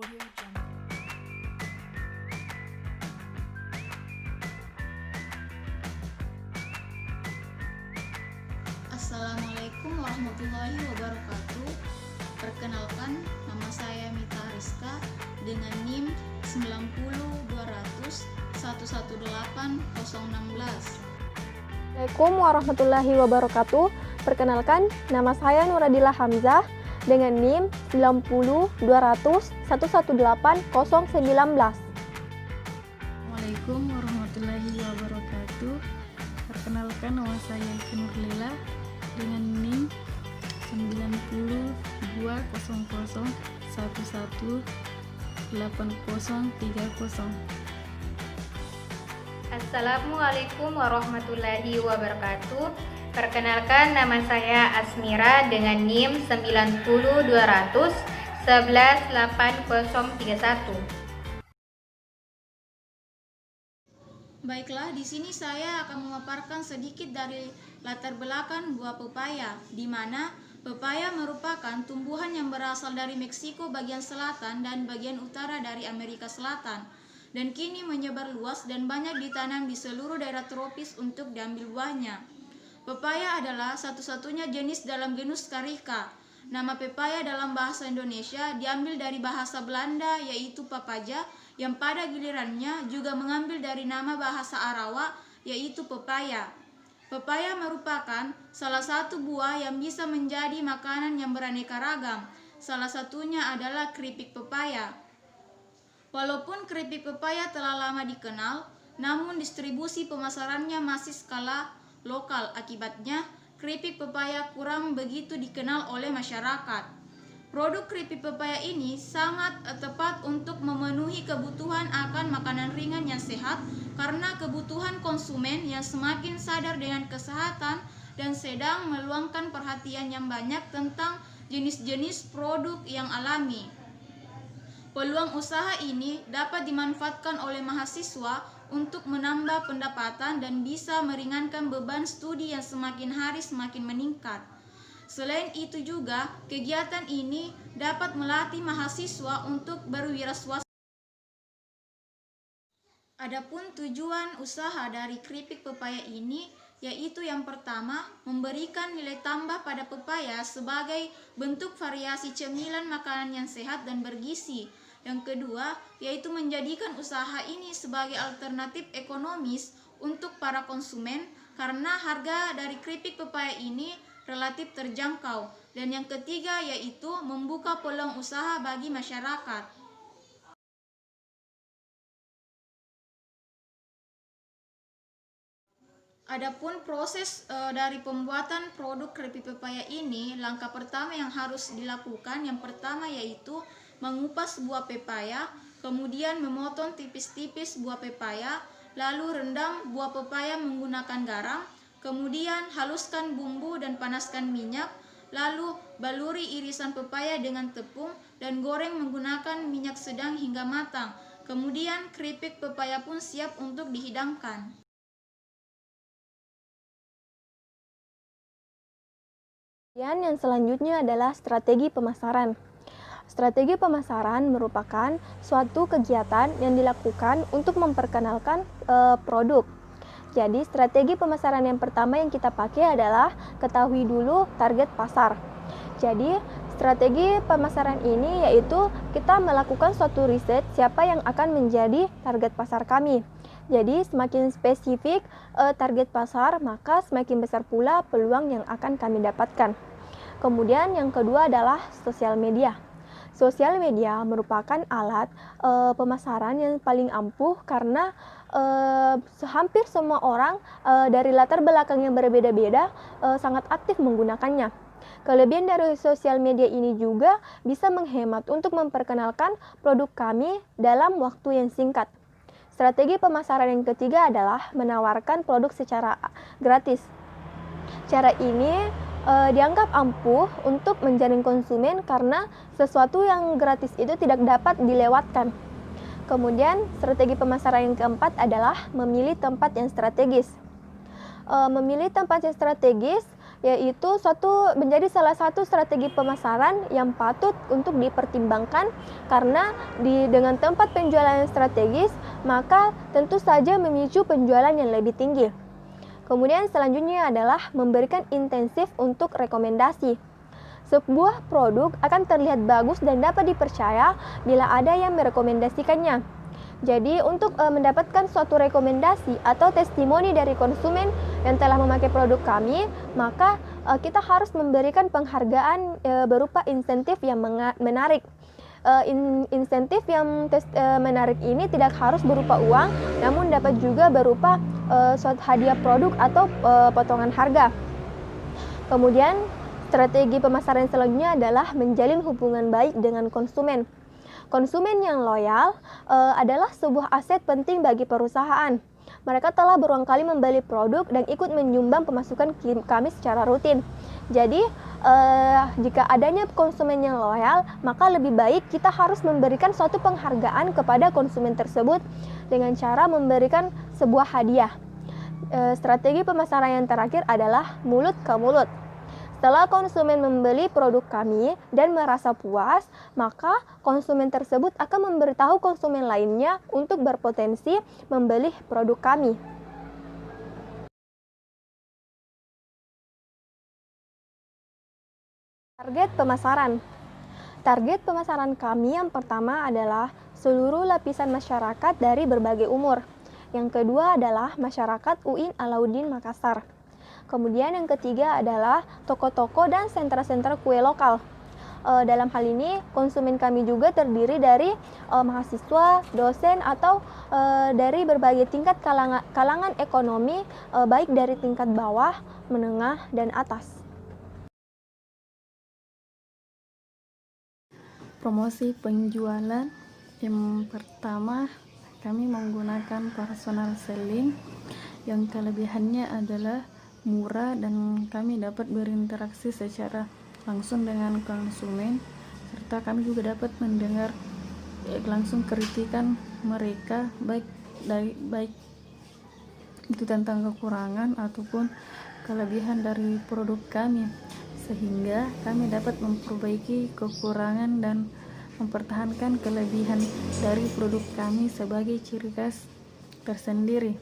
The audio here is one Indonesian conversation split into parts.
Audio Jungle. Assalamualaikum warahmatullahi wabarakatuh. Perkenalkan, nama saya Mita Rizka dengan NIM 90200118016. Assalamualaikum warahmatullahi wabarakatuh. Perkenalkan, nama saya Nuradillah Hamzah dengan NIM 90200118019. Assalamualaikum warahmatullahi wabarakatuh. Perkenalkan, nama saya Ika Nurlela dengan NIM 900118030. Assalamualaikum warahmatullahi wabarakatuh. Perkenalkan, nama saya Asmira dengan NIM 90200118031. Baiklah, di sini saya akan memaparkan sedikit dari latar belakang buah pepaya, di mana pepaya merupakan tumbuhan yang berasal dari Meksiko bagian selatan dan bagian utara dari Amerika Selatan, dan kini menyebar luas dan banyak ditanam di seluruh daerah tropis untuk diambil buahnya. Pepaya adalah satu-satunya jenis dalam genus Carica. Nama pepaya dalam bahasa Indonesia diambil dari bahasa Belanda yaitu papaja, yang pada gilirannya juga mengambil dari nama bahasa Arawa yaitu pepaya. Pepaya merupakan salah satu buah yang bisa menjadi makanan yang beraneka ragam. Salah satunya adalah keripik pepaya. Walaupun keripik pepaya telah lama dikenal, namun distribusi pemasarannya masih skala lokal. Akibatnya, keripik pepaya kurang begitu dikenal oleh masyarakat. Produk keripik pepaya ini sangat tepat untuk memenuhi kebutuhan akan makanan ringan yang sehat karena kebutuhan konsumen yang semakin sadar dengan kesehatan dan sedang meluangkan perhatian yang banyak tentang jenis-jenis produk yang alami. Peluang usaha ini dapat dimanfaatkan oleh mahasiswa untuk menambah pendapatan dan bisa meringankan beban studi yang semakin hari semakin meningkat. Selain itu juga, kegiatan ini dapat melatih mahasiswa untuk berwirausaha. Adapun tujuan usaha dari keripik pepaya ini yaitu yang pertama, memberikan nilai tambah pada pepaya sebagai bentuk variasi cemilan makanan yang sehat dan bergizi. Yang kedua, yaitu menjadikan usaha ini sebagai alternatif ekonomis untuk para konsumen karena harga dari keripik pepaya ini relatif terjangkau. Dan yang ketiga yaitu membuka peluang usaha bagi masyarakat. Adapun proses dari pembuatan produk keripik pepaya ini, langkah pertama yang harus dilakukan yang pertama yaitu mengupas buah pepaya, kemudian memotong tipis-tipis buah pepaya, lalu rendam buah pepaya menggunakan garam, kemudian haluskan bumbu dan panaskan minyak, lalu baluri irisan pepaya dengan tepung dan goreng menggunakan minyak sedang hingga matang. Kemudian keripik pepaya pun siap untuk dihidangkan. Yang selanjutnya adalah strategi pemasaran. Strategi pemasaran merupakan suatu kegiatan yang dilakukan untuk memperkenalkan produk. Jadi strategi pemasaran yang pertama yang kita pakai adalah ketahui dulu target pasar. Jadi strategi pemasaran ini yaitu kita melakukan suatu riset siapa yang akan menjadi target pasar kami. Jadi semakin spesifik target pasar, maka semakin besar pula peluang yang akan kami dapatkan. Kemudian yang kedua adalah sosial media. Sosial media merupakan alat pemasaran yang paling ampuh karena hampir semua orang dari latar belakang yang berbeda-beda sangat aktif menggunakannya. Kelebihan dari sosial media ini juga bisa menghemat untuk memperkenalkan produk kami dalam waktu yang singkat. Strategi pemasaran yang ketiga adalah menawarkan produk secara gratis. Cara ini dianggap ampuh untuk menjaring konsumen karena sesuatu yang gratis itu tidak dapat dilewatkan. Kemudian strategi pemasaran yang keempat adalah memilih tempat yang strategis. Memilih tempat yang strategis yaitu menjadi salah satu strategi pemasaran yang patut untuk dipertimbangkan karena dengan tempat penjualan yang strategis, maka tentu saja memicu penjualan yang lebih tinggi. Kemudian selanjutnya adalah memberikan intensif untuk rekomendasi. Sebuah produk akan terlihat bagus dan dapat dipercaya bila ada yang merekomendasikannya. Jadi untuk mendapatkan suatu rekomendasi atau testimoni dari konsumen yang telah memakai produk kami, maka kita harus memberikan penghargaan berupa insentif yang menarik. Insentif yang menarik ini tidak harus berupa uang, namun dapat juga berupa suatu hadiah produk atau potongan harga. Kemudian strategi pemasaran selanjutnya adalah menjalin hubungan baik dengan konsumen. Konsumen yang loyal adalah sebuah aset penting bagi perusahaan. Mereka telah berulang kali membeli produk dan ikut menyumbang pemasukan kami secara rutin. Jadi, jika adanya konsumen yang loyal, maka lebih baik kita harus memberikan suatu penghargaan kepada konsumen tersebut dengan cara memberikan sebuah hadiah. Strategi pemasaran yang terakhir adalah mulut ke mulut. Setelah konsumen membeli produk kami dan merasa puas, maka konsumen tersebut akan memberitahu konsumen lainnya untuk berpotensi membeli produk kami. Target pemasaran. Target pemasaran kami yang pertama adalah seluruh lapisan masyarakat dari berbagai umur. Yang kedua adalah masyarakat UIN Alauddin Makassar. Kemudian yang ketiga adalah toko-toko dan sentra-sentra kue lokal. Dalam hal ini konsumen kami juga terdiri dari mahasiswa, dosen, atau dari berbagai tingkat kalangan ekonomi, baik dari tingkat bawah, menengah, dan atas. Promosi penjualan yang pertama, kami menggunakan personal selling yang kelebihannya adalah murah dan kami dapat berinteraksi secara langsung dengan konsumen, serta kami juga dapat mendengar langsung kritikan mereka baik itu tentang kekurangan ataupun kelebihan dari produk kami, sehingga kami dapat memperbaiki kekurangan dan mempertahankan kelebihan dari produk kami sebagai ciri khas tersendiri.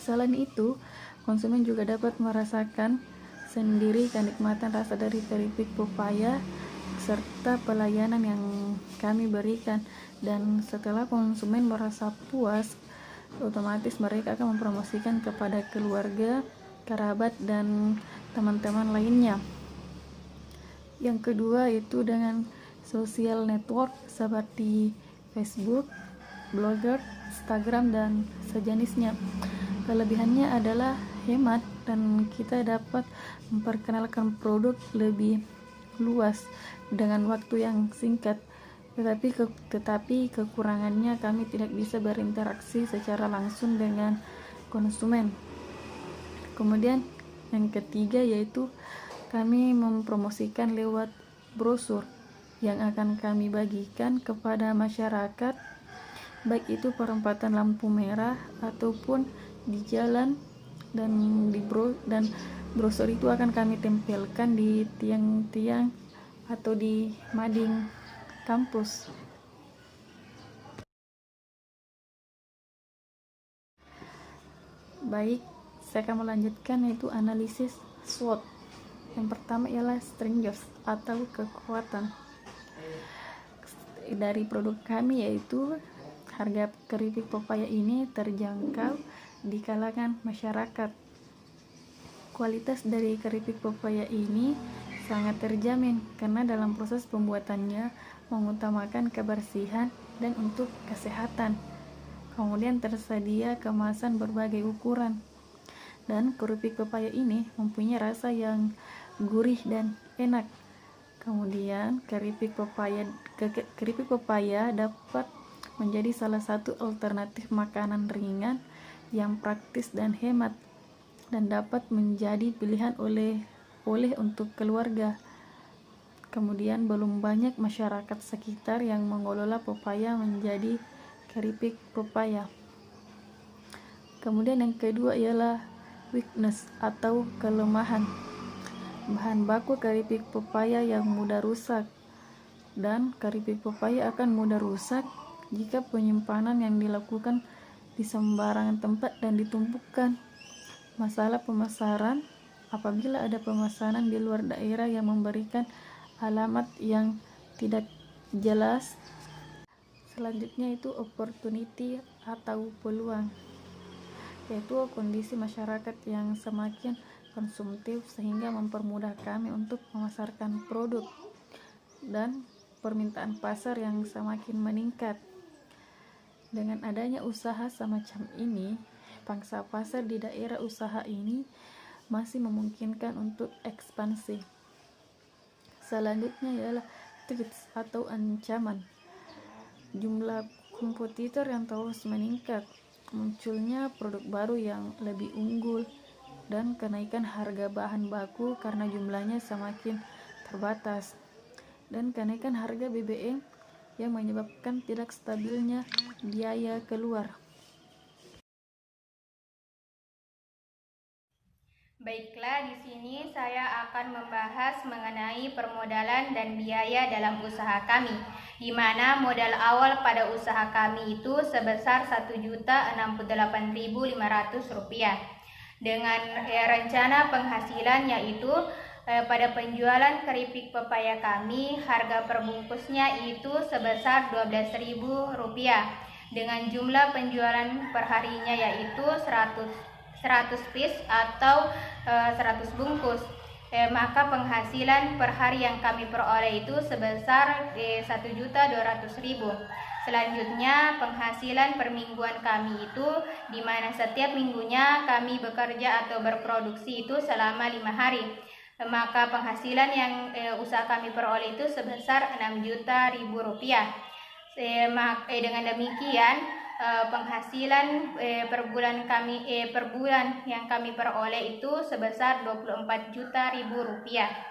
Selain itu, konsumen juga dapat merasakan sendiri kenikmatan rasa dari keripik pepaya serta pelayanan yang kami berikan. Dan setelah konsumen merasa puas, otomatis mereka akan mempromosikan kepada keluarga, kerabat, dan teman-teman lainnya. Yang kedua itu dengan social network seperti Facebook, Blogger, Instagram, dan sejenisnya. Kelebihannya adalah hemat dan kita dapat memperkenalkan produk lebih luas dengan waktu yang singkat. Tetapi kekurangannya kami tidak bisa berinteraksi secara langsung dengan konsumen. Kemudian yang ketiga yaitu kami mempromosikan lewat brosur yang akan kami bagikan kepada masyarakat, baik itu perempatan lampu merah ataupun di jalan, dan brosur itu akan kami tempelkan di tiang-tiang atau di mading kampus. Baik, saya akan melanjutkan yaitu analisis SWOT. Yang pertama ialah strengths atau kekuatan dari produk kami, yaitu harga keripik pepaya ini terjangkau di kalangan masyarakat. Kualitas dari keripik pepaya ini sangat terjamin karena dalam proses pembuatannya mengutamakan kebersihan dan untuk kesehatan. Kemudian tersedia kemasan berbagai ukuran. Dan keripik pepaya ini mempunyai rasa yang gurih dan enak. Kemudian keripik pepaya dapat menjadi salah satu alternatif makanan ringan yang praktis dan hemat, dan dapat menjadi pilihan oleh untuk keluarga. Kemudian belum banyak masyarakat sekitar yang mengelola pepaya menjadi keripik pepaya. Kemudian yang kedua ialah weakness atau kelemahan. bahan baku keripik pepaya yang mudah rusak, dan keripik pepaya akan mudah rusak jika penyimpanan yang dilakukan di sembarangan tempat dan ditumpukkan. Masalah pemasaran: apabila ada pemesanan di luar daerah yang memberikan alamat yang tidak jelas. Selanjutnya itu opportunity atau peluang, yaitu kondisi masyarakat yang semakin konsumtif sehingga mempermudah kami untuk memasarkan produk, dan permintaan pasar yang semakin meningkat. Dengan adanya usaha semacam ini, pangsa pasar di daerah usaha ini masih memungkinkan untuk ekspansi. Selanjutnya ialah threats atau ancaman. Jumlah kompetitor yang terus meningkat, munculnya produk baru yang lebih unggul, dan kenaikan harga bahan baku karena jumlahnya semakin terbatas, dan kenaikan harga BBM yang menyebabkan tidak stabilnya biaya keluar. Baiklah, di sini saya akan membahas mengenai permodalan dan biaya dalam usaha kami, di mana modal awal pada usaha kami itu sebesar Rp1.068.500 dengan rencana penghasilan yaitu pada penjualan keripik pepaya kami, harga perbungkusnya itu sebesar Rp12.000 dengan jumlah penjualan perharinya yaitu 100 piece atau 100 bungkus. Maka penghasilan per hari yang kami peroleh itu sebesar Rp1.200.000. Selanjutnya penghasilan permingguan kami itu di mana setiap minggunya kami bekerja atau berproduksi itu selama 5 hari. Maka penghasilan yang usaha kami peroleh itu sebesar Rp6.000.000. Dengan demikian penghasilan per bulan yang kami peroleh itu sebesar Rp24.000.000.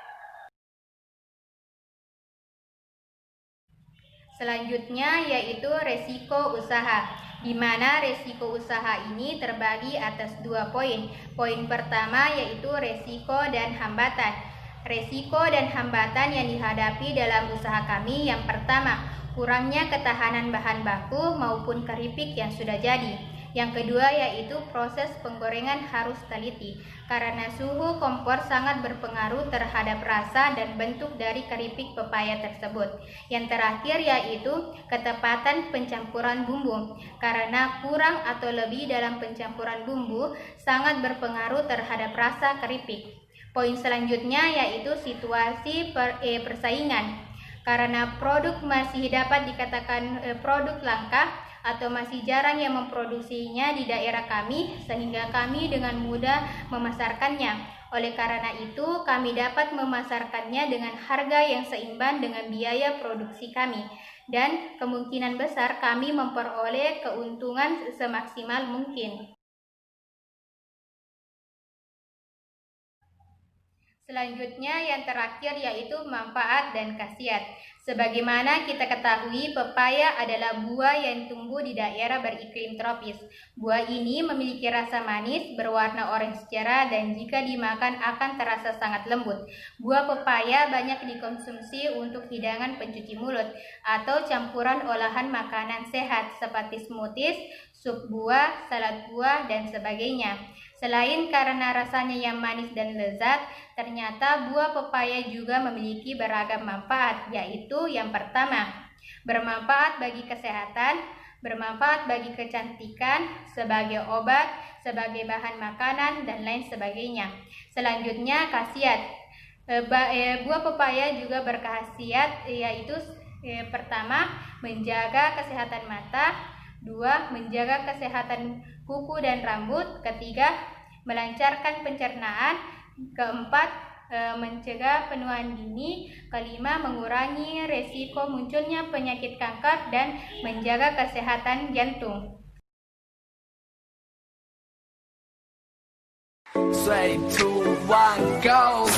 Selanjutnya yaitu resiko usaha, di mana resiko usaha ini terbagi atas 2 poin. Poin pertama yaitu resiko dan hambatan. Resiko dan hambatan yang dihadapi dalam usaha kami yang pertama, kurangnya ketahanan bahan baku maupun keripik yang sudah jadi. Yang kedua yaitu proses penggorengan harus teliti, karena suhu kompor sangat berpengaruh terhadap rasa dan bentuk dari keripik pepaya tersebut. Yang terakhir yaitu ketepatan pencampuran bumbu, karena kurang atau lebih dalam pencampuran bumbu sangat berpengaruh terhadap rasa keripik. Poin selanjutnya yaitu situasi persaingan, karena produk masih dapat dikatakan produk langka atau masih jarang yang memproduksinya di daerah kami, sehingga kami dengan mudah memasarkannya. Oleh karena itu, kami dapat memasarkannya dengan harga yang seimbang dengan biaya produksi kami, dan kemungkinan besar kami memperoleh keuntungan semaksimal mungkin. Selanjutnya yang terakhir yaitu manfaat dan khasiat. Sebagaimana kita ketahui, pepaya adalah buah yang tumbuh di daerah beriklim tropis. Buah ini memiliki rasa manis, berwarna orange cerah, dan jika dimakan akan terasa sangat lembut. Buah pepaya banyak dikonsumsi untuk hidangan pencuci mulut atau campuran olahan makanan sehat seperti smoothies, sup buah, salad buah, dan sebagainya. Selain karena rasanya yang manis dan lezat, ternyata buah pepaya juga memiliki beragam manfaat, yaitu yang pertama, bermanfaat bagi kesehatan, bermanfaat bagi kecantikan, sebagai obat, sebagai bahan makanan, dan lain sebagainya. Selanjutnya, khasiat. Buah pepaya juga berkhasiat, yaitu pertama, menjaga kesehatan mata, 2. Menjaga kesehatan kuku dan rambut, ketiga, melancarkan pencernaan, keempat, mencegah penuaan dini, kelima, mengurangi resiko munculnya penyakit kanker, dan menjaga kesehatan jantung. 3, 2, 1, go!